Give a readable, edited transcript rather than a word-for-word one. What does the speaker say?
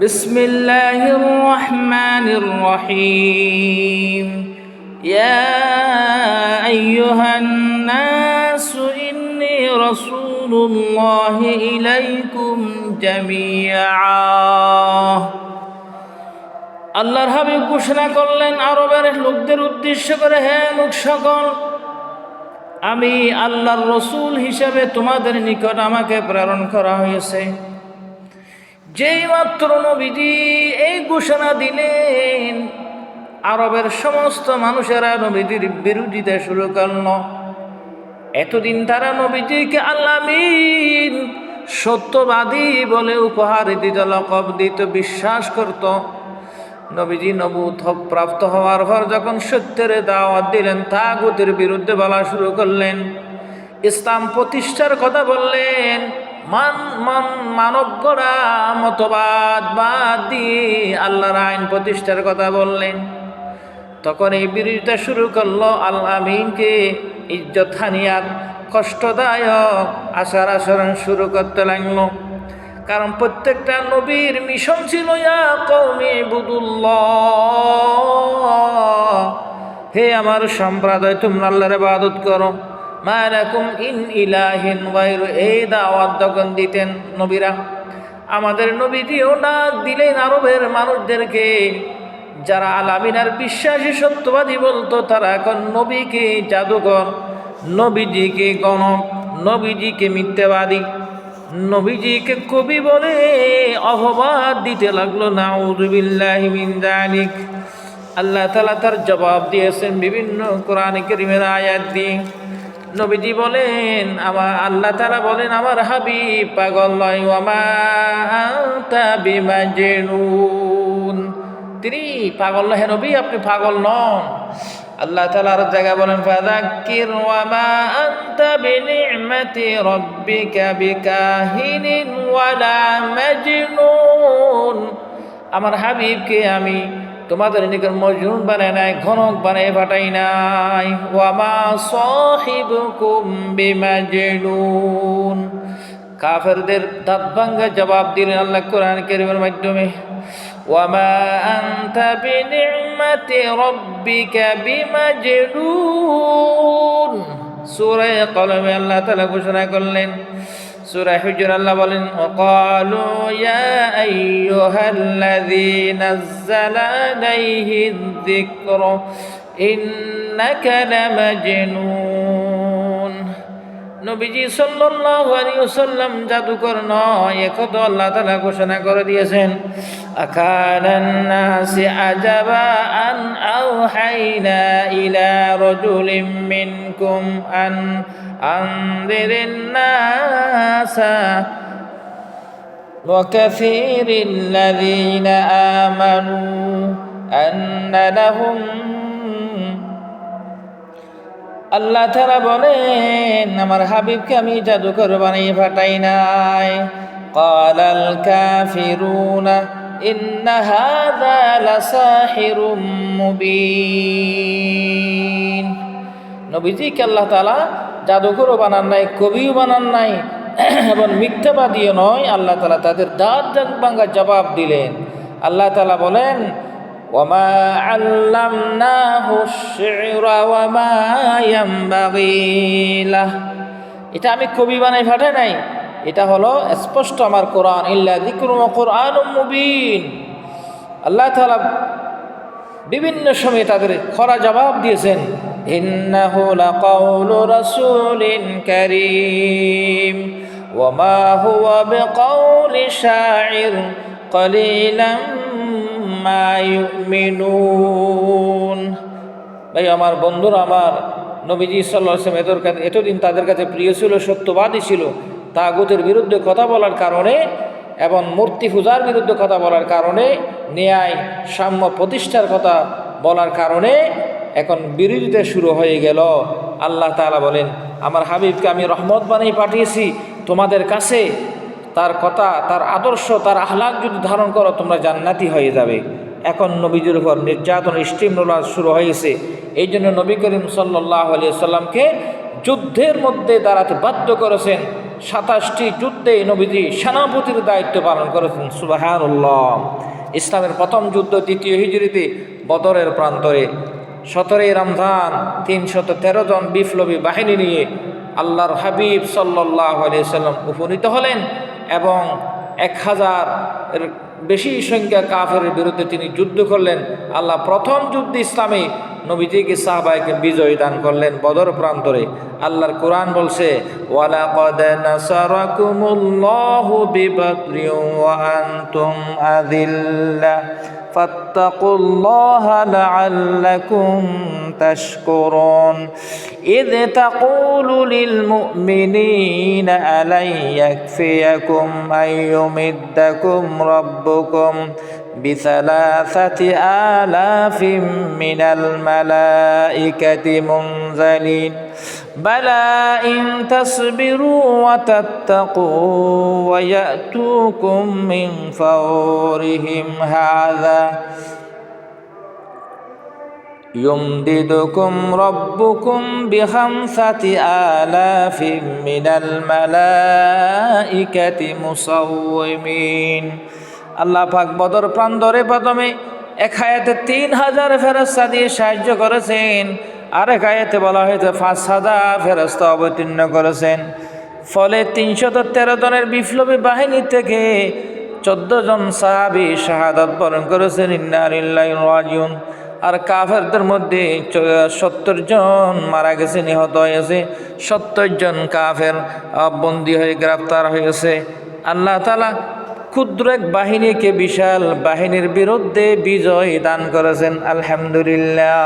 بسم الله الرحمن الرحيم يا أيها الناس إني رسول الله إليكم جميعا আল্লাহর হাবিব ঘোষণা করলেন আরবের লোকদের উদ্দেশ্য করে, হে লোক সকল, আমি আল্লাহর রসুল হিসেবে তোমাদের নিকট আমাকে প্রেরণ করা হয়েছে। যেই মাত্র নবীজি এই ঘোষণা দিলেন, আরবের সমস্ত মানুষেরা নবীজির বিরোধিতা শুরু করল। এতদিন তারা নবীজিকে আল্লাহ আমিন, সত্যবাদী বলে উপহার দিত, লকব দিত, বিশ্বাস করত। নবীজি নবুয়ত প্রাপ্ত হওয়ার পর যখন সত্যের দাওয়াত দিলেন, তাগুতের বিরুদ্ধে বলা শুরু করলেন, ইসলাম প্রতিষ্ঠার কথা বললেন, মানব গড়া মতবাদ বাদ দিয়ে আল্লাহর আইন প্রতিষ্ঠার কথা বললেন। তখন এই বিরোধিতা শুরু করলো। আল্লাহ আমিনকে ইজ্জত হানিয়াত, কষ্টদায়ক আচার আচরণ শুরু করতে লাগলো। কারণ প্রত্যেকটা নবীর মিশন ছিল, ইয়া কওমি ইবুদুল্লাহ, হে আমার সম্প্রদায়, তোমরা আল্লাহর ইবাদত করো। মা লাকুম ইন ইলাহিন গায়রু, এই দাওয়াত যখন দিতেন নবীরা, আমাদের নবীজিও ডাক দিলেন আরবের মানুষদেরকে, যারা আলামিনার বিশ্বাসী সত্যবাদী বলতো, তারা এখন নবীকে জাদুকর, নবীজিকে গণক, নবীজিকে মিথ্যাবাদী, নবীজিকে কবি বলে অপবাদ দিতে লাগলো। নাউযু বিল্লাহি মিন যালিক। আল্লাহ তাআলা তার জবাব দিয়েছেন বিভিন্ন কোরআন কারীমের আয়াত দিয়ে। নবীজি বলেন, আল্লাহ তাআলা বলেন, আমার হাবিব পাগল নয়, ওয়া মা আনতা বিমাজনুন, তিনি পাগল নয়, হে নবী আপনি পাগল নন। আল্লাহ তাআলা আর জায়গা বলেন, ফাযাক্কির ওয়া মা আনতা বিনি'মাতি রাব্বিকা বিকাহিনিন ওয়ালা মাজনুন, আমার হাবিবকে আমি তোমাদের নিকট মজনুন বানাই নাই, ঘনক বানাই পাঠাই নাই। ওয়া মা সাহিবুকুম বিমাজনুন, কাফেরদের দাঁত ভাঙ্গা জবাব দিলেন আল্লাহ কোরআন কারীমের মাধ্যমে, ওয়া মা আনতা বিনি'মাতি রাব্বিকা বিমাজনুন। সূরা কলমে আল্লাহ তাআলা ঘোষণা করলেন। সূরা হুজুর আল্লাহ বলেন, ওয়াকালু ইয়া আইয়ুহাল্লাযী নাযালা আলাইহিয যিকর ইন্নাকা লামাজনুন। নবীজি সাল্লাল্লাহু আলাইহি ওয়াসাল্লাম জাদুকর নয়, একথা আল্লাহ তাআলা ঘোষণা করে দিয়েছেন। আকানান নাসি আজাবা আন আওহাইনা ইলা রাজুলিম মিনকুম আন আনদিরিন নাসা ওয়া কাসীরিল্লাযীনা আমানু আন্না লাহুম। আল্লাহ তাআলা বলেন, আমার হাবিবকে আমি জাদুকর বানিয়ে পাঠাই নাই। ক্বালাল কাফিরুনা ইন্না হাযা লাসাহিরুম মুবিন। নবীজিকে আল্লাহ তাআলা জাদুকরও বানান নাই, কবিও বানান নাই, এবং মিথ্যাবাদীও নয়। আল্লাহ তাআলা তাদের দাঁত ভাঙ্গা জবাব দিলেন। আল্লাহ তাআলা বলেন, ওয়ামা আল্লামনাহু আশ-শি'রা ওয়ামা ইয়ানবাগী লাহ, এটা আমি কবি বানাই পাঠাই নাই, এটা হলো স্পষ্ট আমার কোরআন, ইল্লা যিকরুন ওয়া কুরআনুম মুবিন। আল্লাহ তাআলা বিভিন্ন সময়ে তাদের খরা জবাব দিয়েছেন। ইন্নাহু লাকাউলু রাসূলিন কারীম ওয়ামা হুয়া বিকাউলি শাইর ক্বালিলাম মা ইউমিনুন। ভাই আমার বন্ধুরা, আমার নবীজি সাল্লাল্লাহু আলাইহি ওয়াসাল্লাম এতদিন তাদের কাছে প্রিয় ছিল, সত্যবাদী ছিল। তাগুতের বিরুদ্ধে কথা বলার কারণে এবং মূর্তি পূজার বিরুদ্ধে কথা বলার কারণে, ন্যায় সাম্য প্রতিষ্ঠার কথা বলার কারণে এখন বিরোধিতা শুরু হয়ে গেল। আল্লাহ তাআলা বলেন, আমার হাবিবকে আমি রহমত বানিয়ে পাঠিয়েছি তোমাদের কাছে, তার কথা, তার আদর্শ, তার আহলাক যদি ধারণ করো তোমরা জান্নাতি হয়ে যাবে। এখন নবীজির উপর নির্যাতন, স্টিমরোলার শুরু হয়েছে। এই জন্য নবী করিম সাল্লাল্লাহু আলাইহি ওয়াসাল্লামকে যুদ্ধের মধ্যে দাঁড়াতে বাধ্য করেছেন। 27টি যুদ্ধে নবীজি সেনাপতির দায়িত্ব পালন করেছেন। সুবহানাল্লাহ। ইসলামের প্রথম যুদ্ধ 2য় হিজরিতে বদরের প্রান্তরে 17ই রমজান 313 জন বিপ্লবী বাহিনী নিয়ে আল্লাহর হাবিব সাল্লাল্লাহু আলাইহি সাল্লাম উপনীত হলেন এবং 1000 এর বেশি সংখ্যা কাফেরের বিরুদ্ধে তিনি যুদ্ধ করলেন। আল্লাহ প্রথম যুদ্ধে ইসলামে নবীজিকে সাহাবায়ে বিজয় দান করলেন বদর প্রান্তরে। আল্লাহর কোরআন বলছে, ওয়ালাকাদ নাসারাকুমুল্লাহু বিবাদরিন ওয়া আনতুম আযিল্লা ফাত্তাকুল্লাহা লাআল্লাকুম তাশকুরুন ইয তাকুলু লিল মুমিনিনা আলাই ইয়াকফিয়াকুম আইয়ুমিদ্দাকুম রাব্বুকুম বিসালাসাতি আলাফিম মিনাল মালাইকাতি মুনজালিন বালা ইন তাসবিরু ওয়া তাত্তাকু ওয়া ইয়াতুকুম মিন ফাওরিহিম হাযা يمددكم ربكم بخمسة آلاف من الملائكة مسومين আল্লাহ পাক বদর প্রান্তরে প্রথমে এক আয়াতে 3000 ফেরেশতা দিয়ে সাহায্য করেছেন, আর এক আয়াতে বলা হয়েছে 5000 ফেরেশতা অবতীর্ণ করেছেন। ফলে 313 জনের বিপ্লবী বাহিনী থেকে 14 জন সাহাবী শাহাদাত বরণ করেছেন। ইন্না লিল্লাহি ওয়া ইন্না ইলাইহি রাজিউন। আর কাফেরদের মধ্যে 70 জন মারা গেছে, নিহত হয়েছে। 70 জন কাফের বন্দী হয়ে গ্রেফতার হয়েছে। আল্লাহ তাআলা ক্ষুদ্র এক বাহিনীকে বিশাল বাহিনীর বিরুদ্ধে বিজয় দান করেছেন। আলহামদুলিল্লাহ।